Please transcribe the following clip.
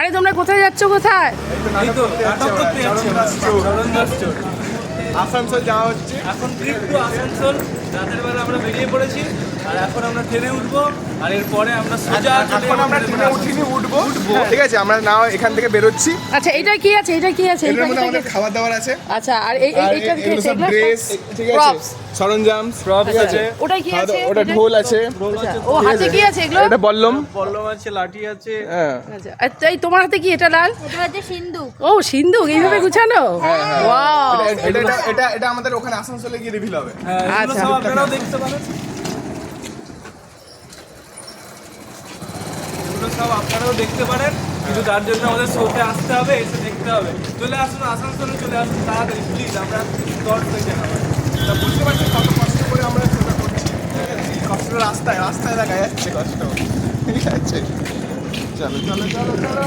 আরে তোমরা কোথায় যাচ্ছ? কোথায়? আসানসোল যাওয়া হচ্ছে এখন ট্রিপ টু আসানসোল। রাতের বেলা আমরা বেরিয়ে পড়েছি আর এখন আমরা ট্রেনে উঠবো আর এরপরে আমরা সোজা এখন আমরা ট্রেনে উঠিনি, উঠবো। ঠিক আছে, আমরা নাও এখান থেকে বেরোচ্ছি। আচ্ছা এটা কি আছে? এটা কি আছে? এর এটা মধ্যে আমাদের খাবার দাবার আছে, আচ্ছা আর এই এইটা কি আছে? ড্রেস, ঠিক আছে, Props। সরঞ্জাম, প্রপস আছে, ওটাই কি আছে? ওটা ঢোল আছে, ও হাতে কি আছে এগুলো? এটা বল্লম। পল্লব আছে, লাঠি আছে। হ্যাঁ, আচ্ছা আর এই তোমার হাতে কি এটা লাল? এটা হচ্ছে সিন্ধু। ও সিন্ধুক এইভাবে গুছানো? ওয়াও। এটা আমাদের ওখানে আসানসোলে গিয়ে রিভিল হবে। হ্যাঁ, এগুলো আচ্ছা। সব আপনারাও দেখতে পারেন। এগুলো সব আপনারাও দেখতে পারেন, কিন্তু তার জন্য আমাদের শোতে আসতে হবে, এসে দেখতে হবে। চলে আসুন আসানসোলে, চলে আসুন তাড়াতাড়ি প্লিজ। আমরা দশ থেকে তা বুঝতে পারছি কত কষ্ট করে আমরা সেটা করছি। এই কষ্ট রাস্তায় রাস্তায় দেখা যাচ্ছে কষ্ট। ঠিক আছে, চলো চলো চলো চলো।